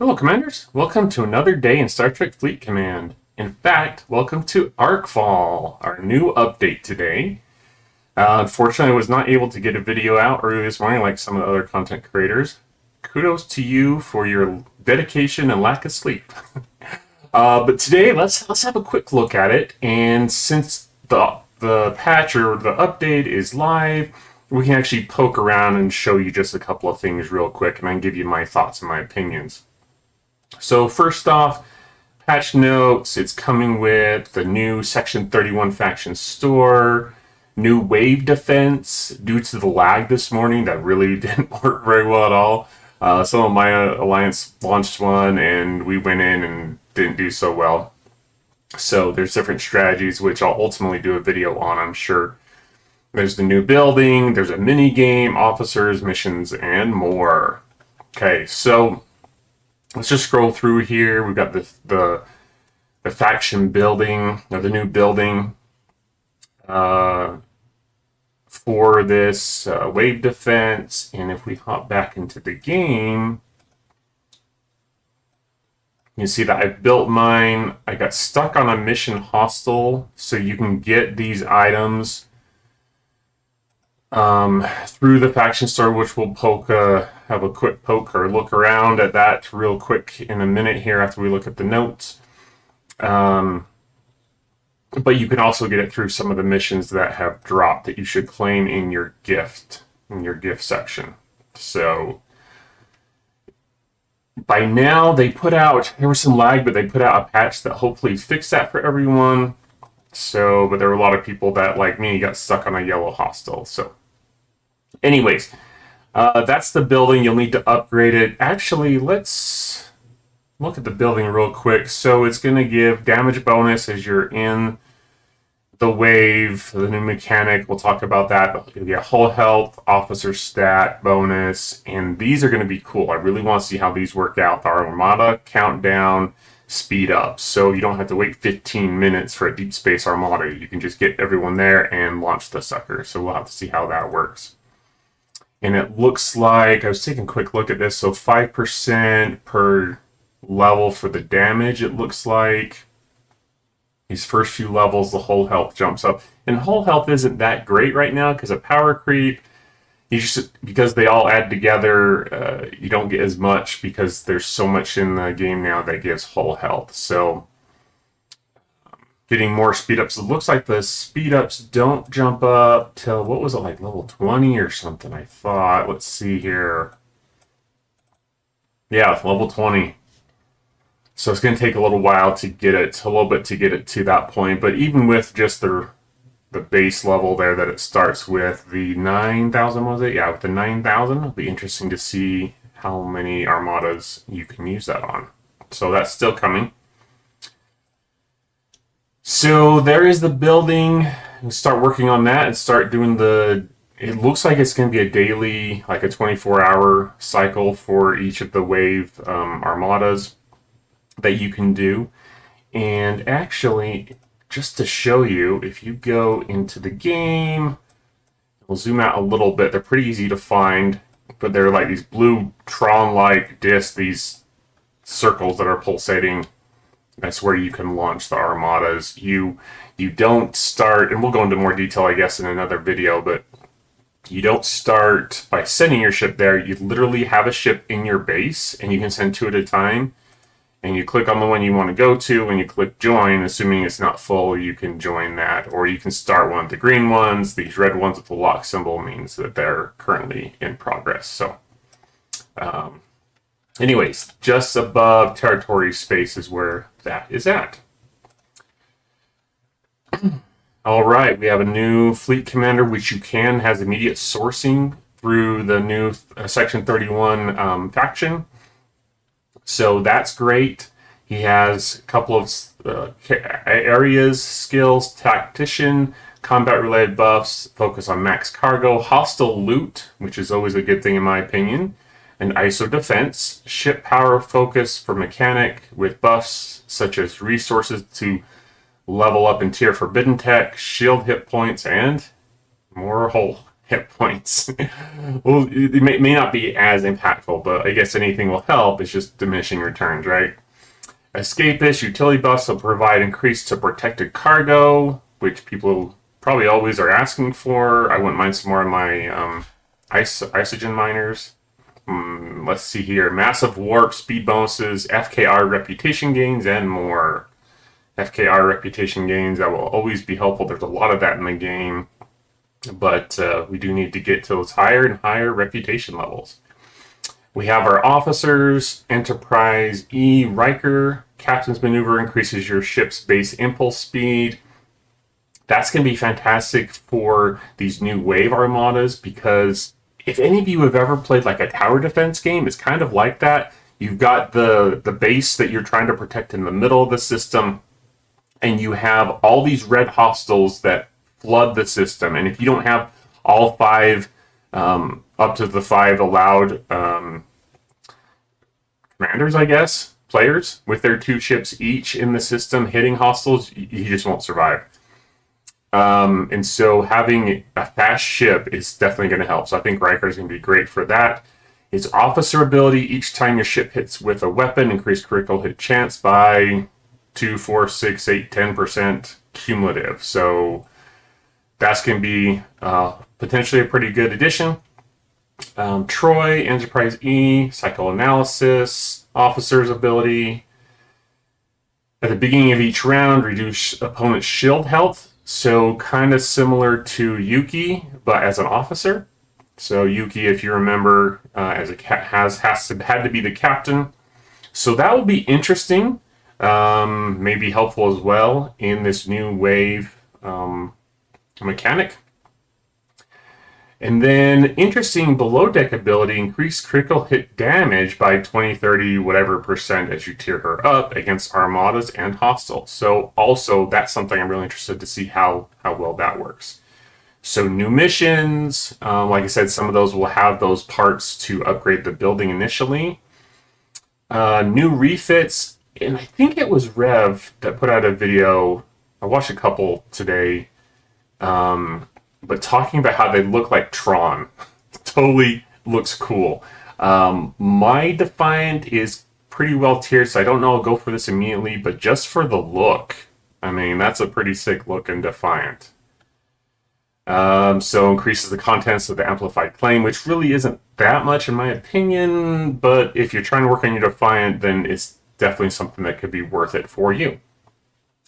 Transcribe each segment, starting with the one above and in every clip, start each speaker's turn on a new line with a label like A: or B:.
A: Hello, Commanders. Welcome to another day in Star Trek Fleet Command. In fact, welcome to Arcfall, our new update today. Unfortunately, I was not able to get a video out early this morning like some of the other content creators. Kudos to you for your dedication and lack of sleep. But today, let's have a quick look at it. And since the patch or the update is live, we can actually poke around and show you just a couple of things real quick, and I can give you my thoughts and my opinions. So first off, patch notes, it's coming with the new Section 31 faction store, new wave defense. Due to the lag this morning, that really didn't work very well at all. Some of my alliance launched one and we went in and didn't do so well. So there's different strategies, which I'll ultimately do a video on, I'm sure. There's the new building, there's a mini game, officers, missions, and more. Okay, so let's just scroll through here. We've got the faction building, or the new building for this wave defense. And if we hop back into the game, you see that I've built mine. I got stuck on a mission hostel, so you can get these items through the faction store, which we'll have a quick poke or look around at that real quick in a minute here after we look at the notes. But you can also get it through some of the missions that have dropped that you should claim in your gift section. So by now there was some lag, but they put out a patch that hopefully fixed that for everyone. So, but there were a lot of people that, like me, got stuck on a yellow hostel. So anyways, that's the building. You'll need to upgrade it. Actually, let's look at the building real quick. So it's going to give damage bonus as you're in the wave, the new mechanic. We'll talk about that. You'll get hull health, officer stat bonus, and these are going to be cool. I really want to see how these work out. The Armada countdown, speed up, so you don't have to wait 15 minutes for a deep space Armada. You can just get everyone there and launch the sucker. So we'll have to see how that works. And it looks like, I was taking a quick look at this, so 5% per level for the damage, it looks like. These first few levels, the hull health jumps up. And hull health isn't that great right now because of power creep. Because they all add together, you don't get as much because there's so much in the game now that gives hull health. So getting more speed ups. It looks like the speed ups don't jump up till, what was it, like level 20 or something, I thought. Let's see here. Yeah, level 20. So it's going to take a little while to get it, to that point. But even with just the base level there that it starts with, the 9,000, was it? Yeah, with the 9,000, it'll be interesting to see how many Armadas you can use that on. So that's still coming. So there is the building. We'll start working on that and start doing it looks like it's going to be a daily, like a 24-hour cycle for each of the wave Armadas that you can do. And actually, just to show you, if you go into the game, we'll zoom out a little bit. They're pretty easy to find, but they're like these blue Tron-like discs, these circles that are pulsating. That's where you can launch the Armadas. You don't start, and we'll go into more detail, I guess, in another video, but you don't start by sending your ship there. You literally have a ship in your base, and you can send two at a time. And you click on the one you want to go to, and you click join. Assuming it's not full, you can join that. Or you can start one of the green ones. These red ones with the lock symbol means that they're currently in progress. So anyways, just above territory space is where that is at. All right, we have a new fleet commander, which has immediate sourcing through the new Section 31 faction. So that's great. He has a couple of areas, skills, tactician, combat-related buffs, focus on max cargo, hostile loot, which is always a good thing in my opinion, and ISO defense, ship power focus for mechanic with buffs such as resources to level up in tier forbidden tech, shield hit points, and more hull hit points. Well, it may not be as impactful, but I guess anything will help. It's just diminishing returns, right? Escapist utility buffs will provide increase to protected cargo, which people probably always are asking for. I wouldn't mind some more of my isogen miners. Let's see here. Massive warp, speed bonuses, FKR reputation gains, and more. FKR reputation gains, that will always be helpful. There's a lot of that in the game. But we do need to get to those higher and higher reputation levels. We have our officers, Enterprise E Riker. Captain's Maneuver increases your ship's base impulse speed. That's going to be fantastic for these new wave armadas, because if any of you have ever played like a tower defense game, it's kind of like that. You've got the base that you're trying to protect in the middle of the system, and you have all these red hostiles that flood the system. And if you don't have all five, up to the five allowed commanders, I guess, players, with their 2 ships each in the system hitting hostiles, you just won't survive. And so having a fast ship is definitely going to help. So I think Riker is going to be great for that. Its officer ability, each time your ship hits with a weapon, increase critical hit chance by 2, 4, 6, 8, 10% cumulative. So that's going to be potentially a pretty good addition. Troy, Enterprise E, psychoanalysis, officer's ability. At the beginning of each round, reduce opponent's shield health. So kind of similar to Yuki, but as an officer. So Yuki, if you remember, as a had to be the captain. So that will be interesting. Maybe helpful as well in this new wave mechanic. And then interesting below deck ability, increase critical hit damage by 20, 30, whatever percent as you tier her up against armadas and hostiles. So also that's something I'm really interested to see how well that works. So new missions, like I said, some of those will have those parts to upgrade the building initially. New refits, and I think it was Rev that put out a video. I watched a couple today. But talking about how they look like Tron. Totally looks cool. My Defiant is pretty well tiered, so I don't know I'll go for this immediately, but just for the look, I mean, that's a pretty sick looking Defiant. So increases the contents of the amplified claim, which really isn't that much in my opinion, but if you're trying to work on your Defiant, then it's definitely something that could be worth it for you.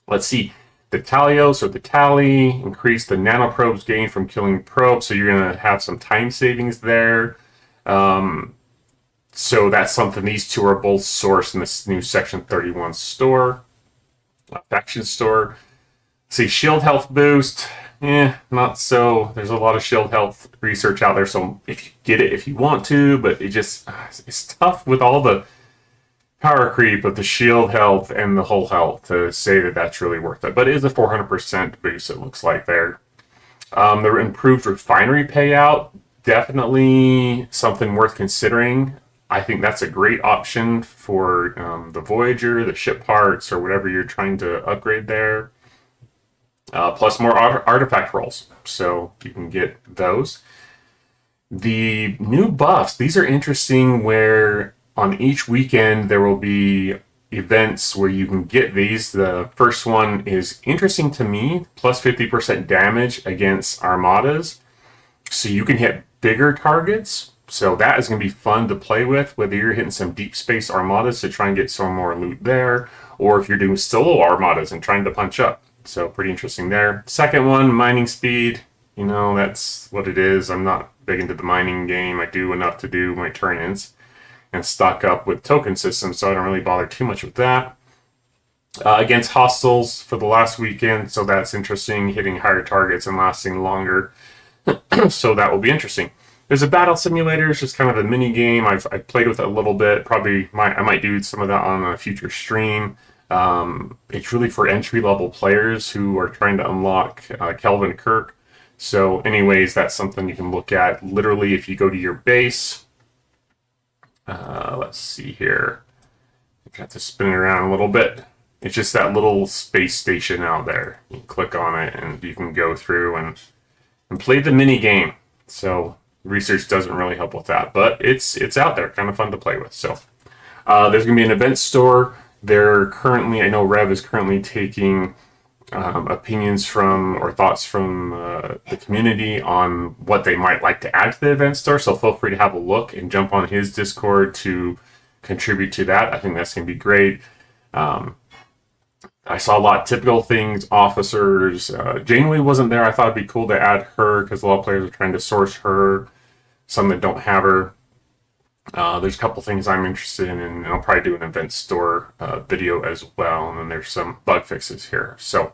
A: Let's see. The Talios or the Tally increase the nanoprobes gained from killing probes, so you're going to have some time savings there. So that's something. These two are both sourced in this new Section 31 store, faction store. See, shield health boost, not so. There's a lot of shield health research out there, so if you get it if you want to, but it's tough with all the power creep of the shield health and the hull health to say that that's really worth it. But it is a 400% boost, it looks like there. The improved refinery payout, definitely something worth considering. I think that's a great option for the Voyager, the ship parts, or whatever you're trying to upgrade there. Plus more artifact rolls, so you can get those. The new buffs, these are interesting, where on each weekend there will be events where you can get these. The first one is interesting to me, plus 50% damage against armadas. So you can hit bigger targets. So that is going to be fun to play with, whether you're hitting some deep space armadas to try and get some more loot there, or if you're doing solo armadas and trying to punch up. So pretty interesting there. Second one, mining speed. You know, that's what it is. I'm not big into the mining game. I do enough to do my turn-ins and stock up with token systems, so I don't really bother too much with that. Against hostiles for the last weekend, so that's interesting, hitting higher targets and lasting longer. So that will be interesting. There's a battle simulator. It's just kind of a mini game. I've played with it a little bit. I might do some of that on a future stream. It's really for entry-level players who are trying to unlock Kelvin Kirk. So anyways, that's something you can look at. Literally, if you go to your base, let's see here. I have to spin it around a little bit. It's just that little space station out there. You click on it and you can go through and play the mini game. So research doesn't really help with that, but it's out there, kind of fun to play with. So there's going to be an event store. They're currently, I know Rev is currently taking opinions from or thoughts from the community on what they might like to add to the event store. So feel free to have a look and jump on his Discord to contribute to that. I think that's going to be great. I saw a lot of typical things, officers. Janeway wasn't there. I thought it'd be cool to add her because a lot of players are trying to source her, some that don't have her. There's a couple things I'm interested in, and I'll probably do an event store video as well. And then there's some bug fixes here. So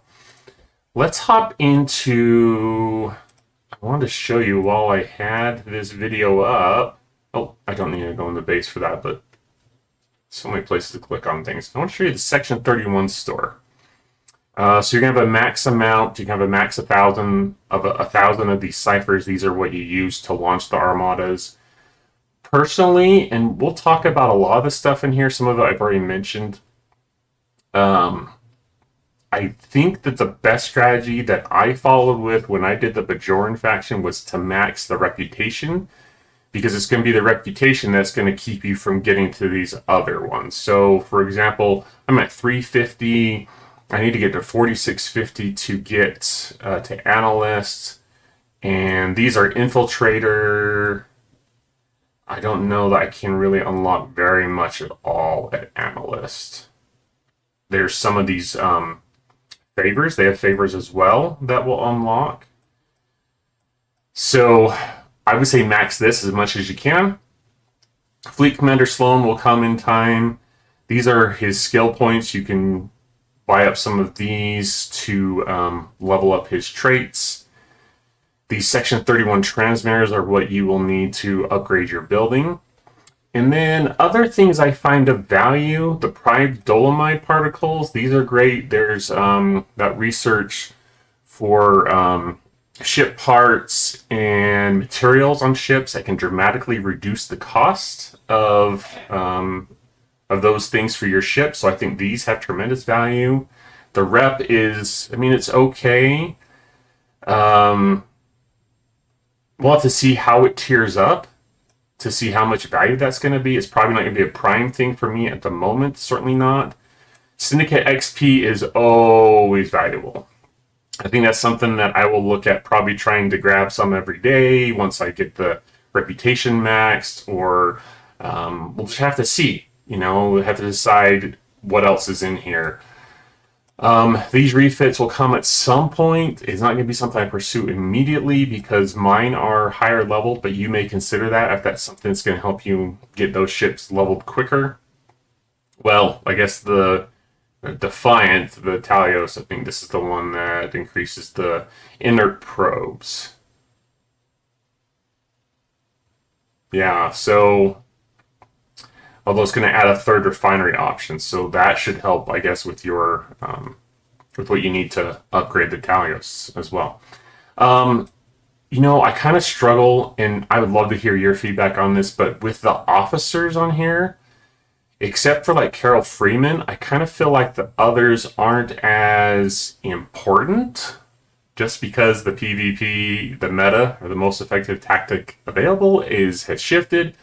A: let's hop into, I wanted to show you while I had this video up. Oh, I don't need to go in the base for that, but so many places to click on things. I want to show you the Section 31 store. So you're going to have a max amount. You can have a max 1,000 of 1,000 of these ciphers. These are what you use to launch the Armadas. Personally, and we'll talk about a lot of the stuff in here. Some of it I've already mentioned. I think that the best strategy that I followed with when I did the Bajoran faction was to max the reputation, because it's going to be the reputation that's going to keep you from getting to these other ones. So, for example, I'm at 350. I need to get to 4650 to get to analyst. And these are infiltrator. I don't know that I can really unlock very much at all at analyst. There's some of these favors. They have favors as well that will unlock. So I would say max this as much as you can. Fleet Commander Sloan will come in time. These are his skill points. You can buy up some of these to level up his traits. These Section 31 transmitters are what you will need to upgrade your building. And then other things I find of value, the Pride Dolomite particles. These are great. There's that research for ship parts and materials on ships that can dramatically reduce the cost of those things for your ship. So I think these have tremendous value. The rep is, I mean, it's okay. We'll have to see how it tiers up to see how much value that's going to be. It's probably not going to be a prime thing for me at the moment. Certainly not. Syndicate XP is always valuable. I think that's something that I will look at, probably trying to grab some every day once I get the reputation maxed, or we'll just have to see. You know, we'll have to decide what else is in here. These refits will come at some point. It's not going to be something I pursue immediately because mine are higher leveled, but you may consider that if that's something that's going to help you get those ships leveled quicker. Well, I guess the Defiant, the Talios, I think this is the one that increases the inert probes. Yeah, so although it's going to add a third refinery option, so that should help, I guess, with your with what you need to upgrade the Talios as well. You know, I kind of struggle, and I would love to hear your feedback on this, but with the officers on here, except for like Carol Freeman, I kind of feel like the others aren't as important, just because the PvP, the meta, or the most effective tactic available has shifted.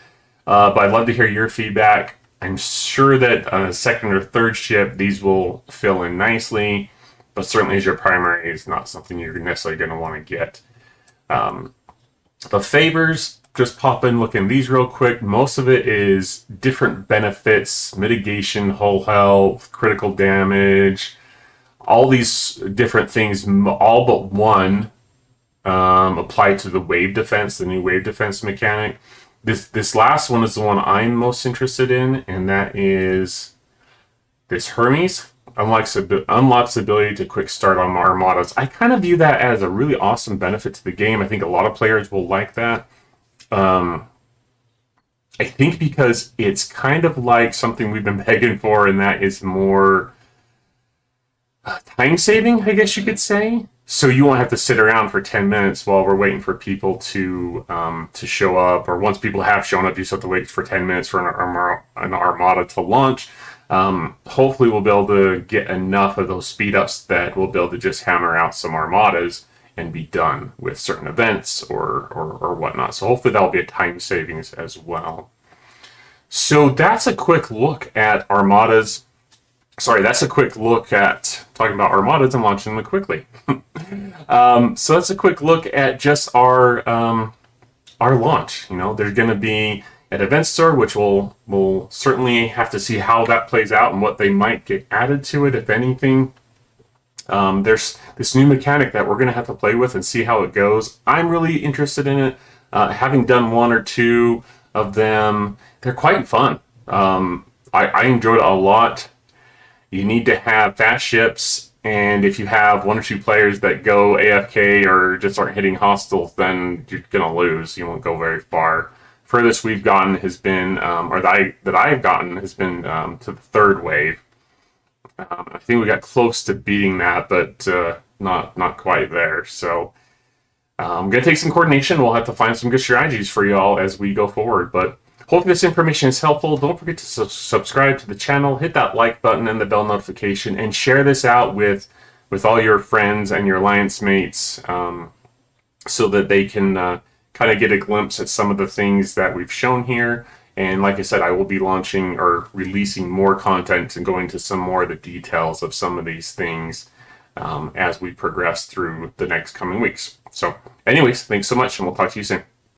A: But I'd love to hear your feedback. I'm sure that on a second or third ship, these will fill in nicely, but certainly as your primary is not something you're necessarily going to want to get. The favors, just pop in, look in these real quick. Most of it is different benefits, mitigation, hull health, critical damage, all these different things, all but one apply to the wave defense, the new wave defense mechanic. This last one is the one I'm most interested in, and that is this Hermes. Unlocks the ability to quick start on Armadas. I kind of view that as a really awesome benefit to the game. I think a lot of players will like that. I think because it's kind of like something we've been begging for, and that is more time saving, I guess you could say. So you won't have to sit around for 10 minutes while we're waiting for people to show up, or once people have shown up, you just have to wait for 10 minutes for an Armada to launch. Hopefully we'll be able to get enough of those speed ups that we'll be able to just hammer out some Armadas and be done with certain events or whatnot. So hopefully that'll be a time savings as well. So that's a quick look at Armadas. Sorry, that's a quick look at talking about Armadas and launching them quickly. So that's a quick look at just our launch. You know, there's going to be an event store, which we'll certainly have to see how that plays out and what they might get added to it, if anything. There's this new mechanic that we're going to have to play with and see how it goes. I'm really interested in it. Having done one or two of them, they're quite fun. I enjoyed it a lot. You need to have fast ships, and if you have one or two players that go AFK or just aren't hitting hostiles, then you're gonna lose. You won't go very far. Furthest we've gotten has been, or that I've gotten has been to the third wave. I think we got close to beating that, but not quite there. So I'm gonna take some coordination. We'll have to find some good strategies for y'all as we go forward, but. Hopefully this information is helpful. Don't forget to subscribe to the channel, hit that like button and the bell notification, and share this out with all your friends and your alliance mates so that they can kind of get a glimpse at some of the things that we've shown here. And like I said, I will be launching or releasing more content and going into some more of the details of some of these things as we progress through the next coming weeks. So anyways, thanks so much, and we'll talk to you soon.